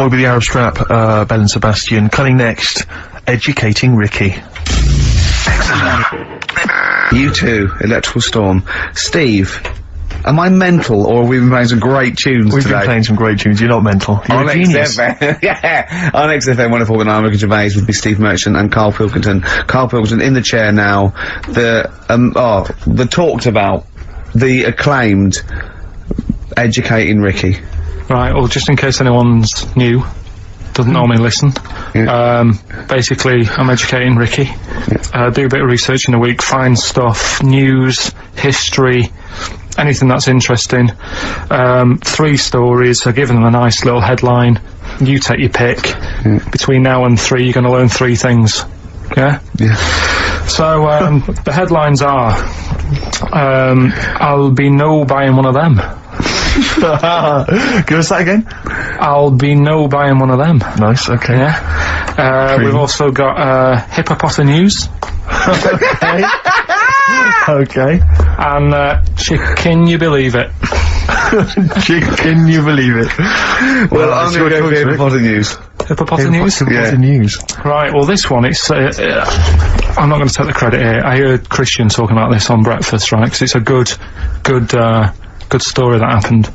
Boy with the Arab strap, Bell and Sebastian. Cutting next, educating Ricky. You too, Electrical Storm. Steve, am I mental, or have we been playing some great tunes We've today? been playing some great tunes. You're not mental. You're a genius. Yeah, on XFM 104 with Ricky Gervais with me, Steve Merchant and Karl Pilkington. Karl Pilkington in the chair now. The talked about, the acclaimed educating Ricky. Right, well, just in case anyone's new, doesn't normally listen, basically, I'm educating Ricky. Do a bit of research in a week, find stuff, news, history, anything that's interesting. 3 stories, I give them a nice little headline. You take your pick. Between now and 3, you're going to learn 3 things. Yeah? Yeah. So, the headlines are, I'll be no buying one of them. Give us that again. I'll be no buying one of them. Nice, okay. Yeah. We've also got, hippopotamus. Okay. Okay. And, can you believe it? Can you believe it? Well, I'm going to go with hippopotamus. Hippopotamus? Yeah. News. Right, well, this one, it's, I'm not going to take the credit here. I heard Christian talking about this on breakfast, right? Because it's a good story that happened.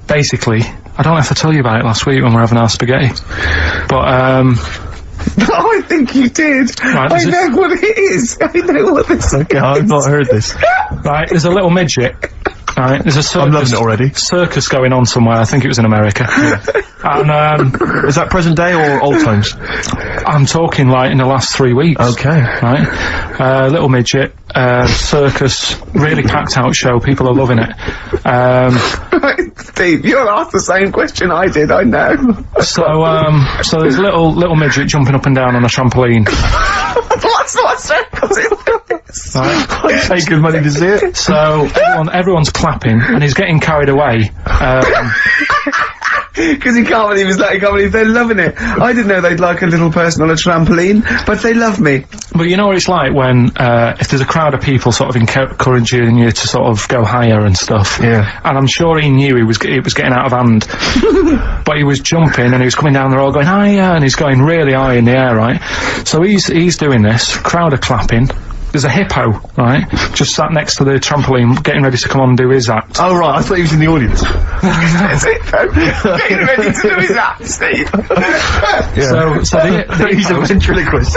Basically, I don't know if I told you about it last week when we were having our spaghetti, but, I think you did. Right, I know what it is. I know what this is. Okay, I've not heard this. right, there's a little midget. Right, there's a circus. I'm loving it already. Circus going on somewhere. I think it was in America. And is that present day or old times? I'm talking like in the last 3 weeks. Okay. Right, little midget, circus, really packed out show. People are loving it. Steve, you'll ask the same question I did. I know. So there's a little midget jumping up and down on a trampoline. What's not circus in this? Right. I'd pay good money to see it. So everyone's clapping, and he's getting carried away. Because he can't believe it's that. He can't believe they're loving it. I didn't know they'd like a little person on a trampoline, but they love me. But you know what it's like when, if there's a crowd of people sort of encouraging you to sort of go higher and stuff. Yeah. And I'm sure he knew it was getting out of hand. But he was jumping and he was coming down the road going higher, and he's going really high in the air, right? So he's doing this, crowd are clapping. There's a hippo, right, just sat next to the trampoline, getting ready to come on and do his act. Oh, right, I thought he was in the audience. There's a hippo getting ready to do his act, Steve. Yeah. So the He's a ventriloquist.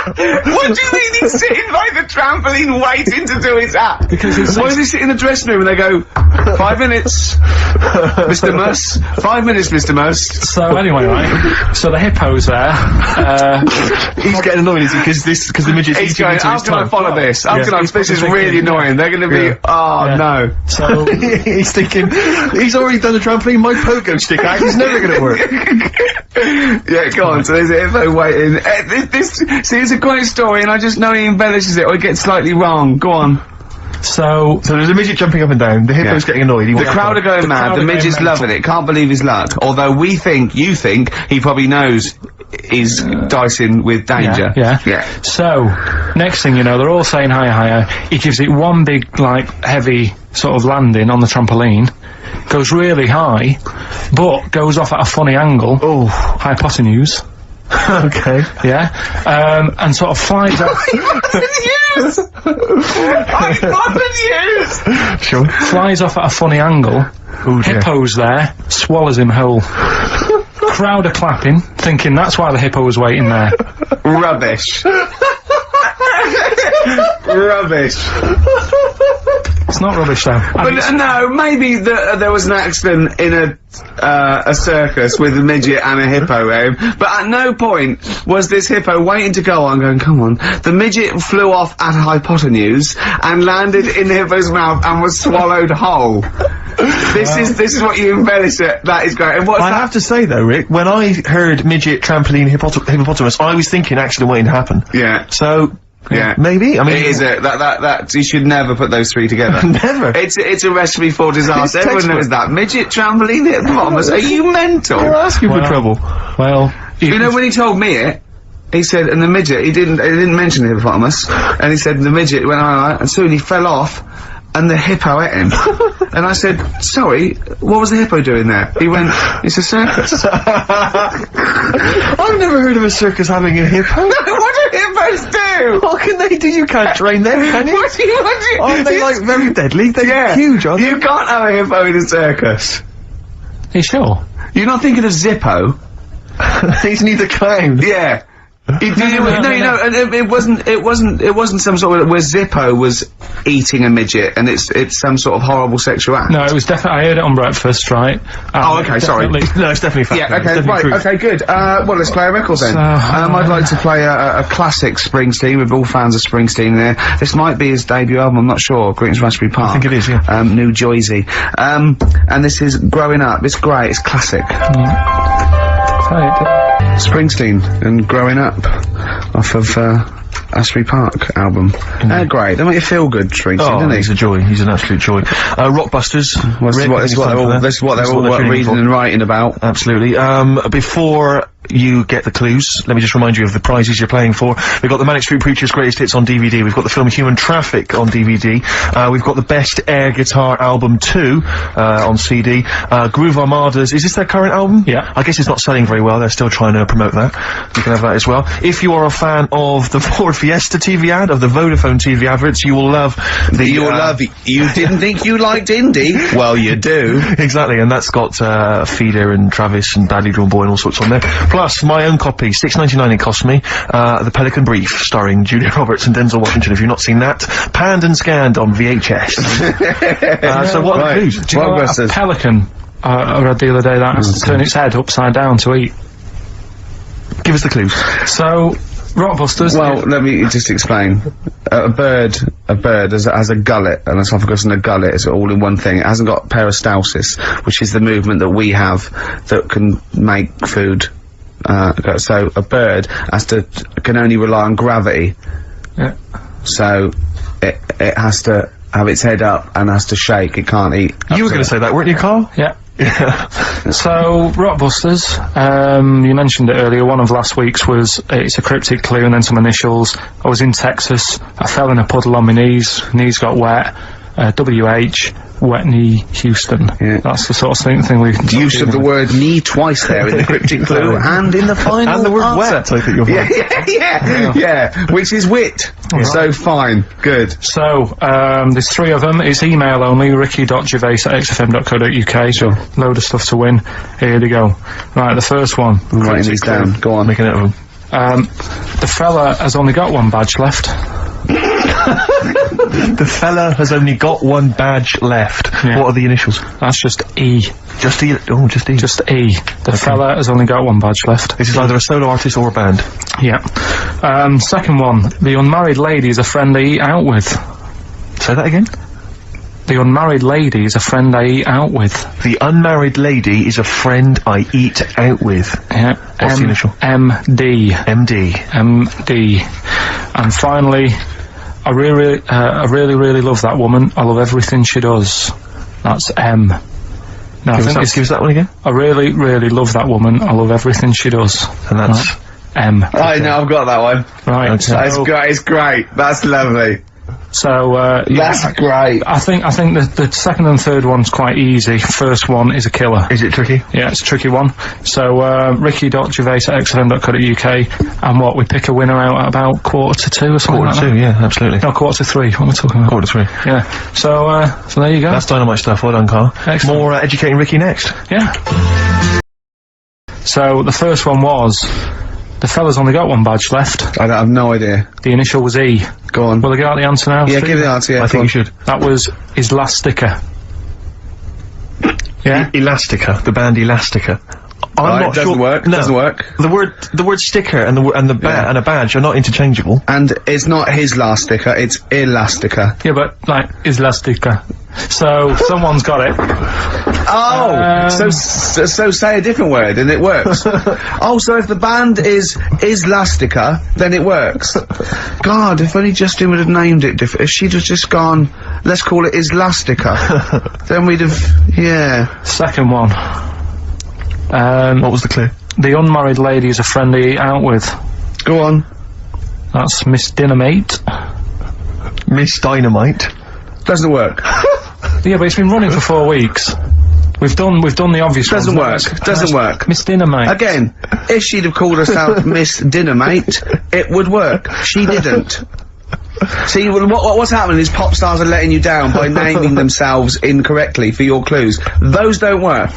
What do you mean he's sitting by the trampoline waiting to do his act? Because he's Why does he sit in the dressing room and they go, 5 minutes, Mr. Mus, 5 minutes, Mr. Mus. So anyway, right, so the hippo's there, He's getting annoyed, is he? Because the midget's He's eating going, into how his can I tongue. follow this? How can I, this is really annoying. They're going to be, no. So He's thinking, he's already done the trampoline, my pogo stick act is never gonna work. Yeah, go on, so there's a hippo waiting. See, it's a great story, and I just know he embellishes it, or he gets slightly wrong. Go on. So there's a midget jumping up and down, the hippo's getting annoyed, The crowd are going mad, the midget's loving it, can't believe his luck. Although you think he probably knows he's dicing with danger. Yeah. So, next thing you know, they're all saying higher. He gives it one big, like, heavy sort of landing on the trampoline, goes really high, but goes off at a funny angle. Oh. Hypotenuse. Okay. Yeah. And sort of flies up. Hypotenuse! Sure. Flies off at a funny angle. Oh, dear. Hippo's there, swallows him whole. Crowd are clapping, thinking that's why the hippo was waiting there. Rubbish. Rubbish. It's not rubbish though. But no, maybe there was an accident in a circus with a midget and a hippo, but at no point was this hippo waiting to go on, going, come on. The midget flew off at a hypotenuse and landed in the hippo's mouth and was swallowed whole. This is what you embellish it. That is great. And what's I have to say though, Rick, when I heard midget, trampoline, hippopotamus, I was thinking accident waiting to happen. Yeah. So, yeah. Maybe? I mean... It is that, you should never put those 3 together. Never. It's a recipe for disaster. Everyone knows that. Midget, trampoline, hippopotamus. Are you mental? You're asking for trouble. Well, You know, when he told me it, he said, and the midget, he didn't mention the hippopotamus, and he said the midget went, and soon he fell off, and the hippo ate him. And I said, sorry, what was the hippo doing there? He went, it's a circus. I've never heard of a circus having a hippo. What do hippos do? What can they do? You can't train them, can you? What do you... Aren't they, like, very deadly? They're huge, aren't they? You can't have a hippo in a circus. Are you sure? You're not thinking of Zippo? He's neither clown. Yeah. And it wasn't some sort of where Zippo was eating a midget, and it's some sort of horrible sexual act. No, it was definitely. I heard it on breakfast, right? Oh, okay, sorry. No, it's definitely fact. Yeah, It's okay, definitely right, true. okay, good. Well, let's play a record then. So, I'd like to play a classic Springsteen. We're all fans of Springsteen there. This might be his debut album, I'm not sure. Greetings Raspberry Park. I think it is, yeah. New Jersey. And this is Growing Up. It's great, it's classic. Springsteen and Growing Up off of Asbury Park album. Great. They make you feel good, Springsteen, doesn't he? He's a joy. He's an absolute joy. Rockbusters. This is what they're all reading and writing about. Absolutely. Before you get the clues, let me just remind you of the prizes you're playing for. We've got the Manic Street Preachers' Greatest Hits on DVD. We've got the film Human Traffic on DVD. We've got the Best Air Guitar Album 2 on CD. Groove Armada's. Is this their current album? Yeah. I guess it's not selling very well. They're still trying to promote that. You can have that as well. If you are a fan of the Ford Fiesta TV ad, of the Vodafone TV adverts, you will love the... You didn't think you liked indie? Well, you do. Exactly, and that's got Feeder and Travis and Badly Drawn Boy and all sorts on there. Plus, my own copy, $6.99 it cost me, The Pelican Brief, starring Julia Roberts and Denzel Washington. If you've not seen that, panned and scanned on VHS. So what are the clues? Do you know what a pelican, I read the other day, that has to turn its head upside down to eat. Give us the clues. So, Rockbusters... Well, let me just explain. A bird has a gullet, an esophagus and a gullet is all in one thing. It hasn't got peristalsis, which is the movement that we have that can make food. So a bird can only rely on gravity. Yeah. So it has to have its head up and has to shake. It can't eat. You were going to say that, weren't you, Carl? Yeah. So, Rockbusters, you mentioned it earlier, one of last week's was, it's a cryptic clue and then some initials. I was in Texas, I fell in a puddle on my knees got wet, WH, Whitney Houston. Yeah. That's the sort of thing we... Use of the word knee twice there in the cryptic clue and in the final And the word answer. wet, I think you're right. Yeah, which is wit. So fine, good. So, there's 3 of them. It's email only, ricky.gervais@xfm.co.uk. Sure. Load of stuff to win. Here they go. Right, the first one. I'm writing these down. Go on. Making it of them. The fella has only got one badge left. The fella has only got one badge left. Yeah. What are the initials? That's just E. Just E. Oh, just E. Just E. The fella has only got one badge left. This is either a solo artist or a band. Yeah. Second one. The unmarried lady is a friend I eat out with. Say that again? The unmarried lady is a friend I eat out with. The unmarried lady is a friend I eat out with. Yeah. What's the initial? MD. MD. MD. And finally, I really love that woman. I love everything she does. That's M. Now, I think Give us that one again. I really love that woman. I love everything she does. And that's... M. Right, now I've got that one. Right. Okay. That's great, it's great. That's lovely. So, yeah. That's great. I think the second and third one's quite easy. First one is a killer. Is it tricky? Yeah, it's a tricky one. So, ricky.gervais@xfm.co.uk, and we pick a winner out at about 1:45 or something like that? 2:45, yeah, absolutely. No, 2:45, what am I talking about? 2:45. Yeah. So there you go. That's dynamite stuff, well done, Carl. Excellent. More Educating Ricky next. Yeah. So, the first one was, the fella's only got one badge left. I have no idea. The initial was E. Go on. Will I get out the answer now? Yeah, Steve? give the answer, yeah. I think you should. That was his last sticker. Yeah? Elastica, the band Elastica. I'm not doesn't sure. work. No. Doesn't work. The word sticker and Yeah. and a badge are not interchangeable. And it's not his last sticker, it's Elastica. Yeah, but, like, his last sticker. So, someone's got it. Oh! So say a different word and it works. Oh, so if the band is Elastica, then it works. God, if only Justin would have named it different. If she'd have just gone, let's call it Islastica, then we'd have, yeah. Second one. What was the clue? The unmarried lady is a friend I eat out with. Go on. That's Miss Dynamite. Miss Dynamite. Doesn't work. Yeah, but it's been running for 4 weeks. We've done the obvious Doesn't ones. work. Doesn't work. Miss Dinnermate. Again, if she'd have called herself Miss Dinnermate, it would work. She didn't. See, what's happening is pop stars are letting you down by naming themselves incorrectly for your clues. Those don't work.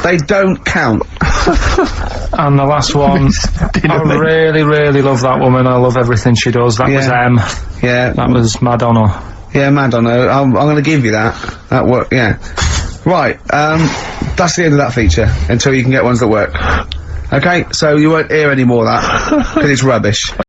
They don't count. And the last one, I really, really love that woman. I love everything she does. That was M. Yeah. That was Madonna. Yeah, Madonna. I'm gonna give you that. That worked, yeah. Right, that's the end of that feature, until you can get ones that work. Okay, so you won't hear any more of that, because it's rubbish.